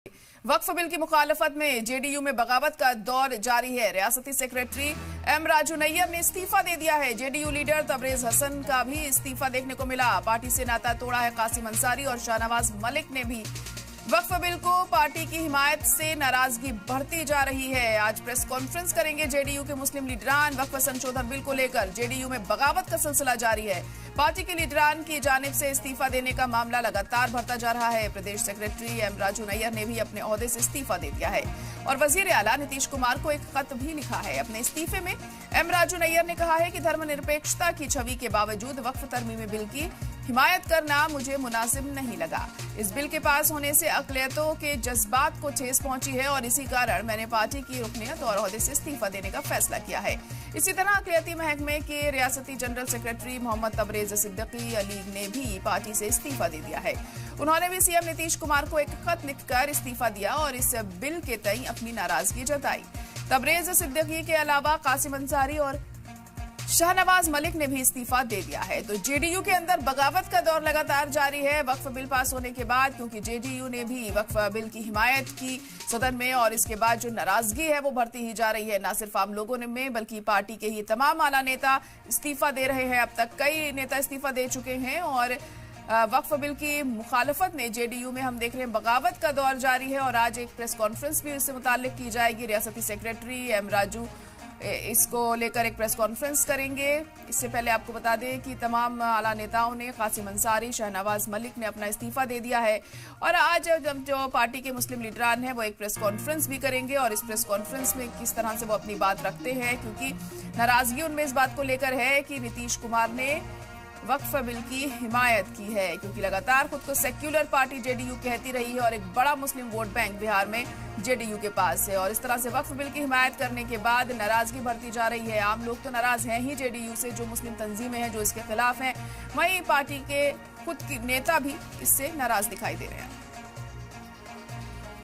वक्फ bill की मुखालफत में जेडीयू में बगावत का दौर जारी है। रियासती सेक्रेटरी एम राजू नैयर ने इस्तीफा दे दिया है। जेडीयू लीडर तबरेज हसन का भी इस्तीफा देखने को मिला। पार्टी से नाता तोड़ा है कासिम अंसारी और शाहनवाज मलिक ने भी। वक्फ बिल को पार्टी की हिमायत से नाराजगी बढ़ती जा रही है। आज प्रेस कॉन्फ्रेंस करेंगे जेडीयू के मुस्लिम लीडरान। वक्फ संशोधन बिल को लेकर जेडीयू में बगावत का सिलसिला जारी है। पार्टी के लीडरान की जानिब से इस्तीफा देने का मामला लगातार बढ़ता जा रहा है। प्रदेश सेक्रेटरी एम राजू नैयर ने भी अपने ओहदे से इस्तीफा दे दिया है और वजीर आला नीतीश कुमार को एक खत भी लिखा है। अपने इस्तीफे में एम राजू नैयर ने कहा है कि धर्मनिरपेक्षता की छवि के बावजूद वक्फ तरमीमी बिल की हिमायत करना मुझे मुनासिब नहीं लगा। इस बिल के पास होने से अक़लियतों के जज्बात को ठेस पहुंची है और इसी कारण मैंने पार्टी की रुकनियत और ओहदे से इस्तीफा देने का फैसला किया है। इसी तरह अक़लियती महकमे के रियासती जनरल सेक्रेटरी मोहम्मद तबरेज सिद्दीकी अली ने भी पार्टी से इस्तीफा दे दिया है। उन्होंने भी सीएम नीतीश कुमार को एक खत लिखकर इस्तीफा दिया और इस बिल के तई अपनी नाराजगी जताई। तबरेज सिद्दीकी के अलावा कासिम अंसारी और शाहनवाज मलिक ने भी इस्तीफा दे दिया है। तो जेडीयू के अंदर बगावत का दौर लगातार जारी है वक्फ बिल पास होने के बाद, क्योंकि जेडीयू ने भी वक्फ बिल की हिमायत की सदन में और इसके बाद जो नाराजगी है वो बढ़ती ही जा रही है। न सिर्फ आम लोगों में बल्कि पार्टी के ही तमाम आला नेता इस्तीफा दे रहे हैं। अब तक कई नेता इस्तीफा दे चुके हैं और वक्फ बिल की मुखालफत में जेडीयू में हम देख रहे हैं बगावत का दौर जारी है और आज एक प्रेस कॉन्फ्रेंस भी इससे मुताल्लिक की जाएगी। रियासती सेक्रेटरी एम राजू इसको लेकर एक प्रेस कॉन्फ्रेंस करेंगे। इससे पहले आपको बता दें कि तमाम आला नेताओं ने, कासिम अंसारी, शाहनवाज मलिक ने अपना इस्तीफा दे दिया है और आज जब जो पार्टी के मुस्लिम लीडरान हैं वो एक प्रेस कॉन्फ्रेंस भी करेंगे और इस प्रेस कॉन्फ्रेंस में किस तरह से वो अपनी बात रखते हैं, क्योंकि नाराजगी उनमें इस बात को लेकर है कि नीतीश कुमार ने वक्फ बिल की हिमायत की है, क्योंकि लगातार खुद को सेक्युलर पार्टी जेडीयू कहती रही है और एक बड़ा मुस्लिम वोट बैंक बिहार में जेडीयू के पास है और इस तरह से वक्फ बिल की हिमायत करने के बाद नाराजगी बढ़ती जा रही है। आम लोग तो नाराज हैं ही जेडीयू से, जो मुस्लिम तंजीमें हैं जो इसके खिलाफ हैं, वहीं पार्टी के खुद के नेता भी इससे नाराज दिखाई दे रहे हैं।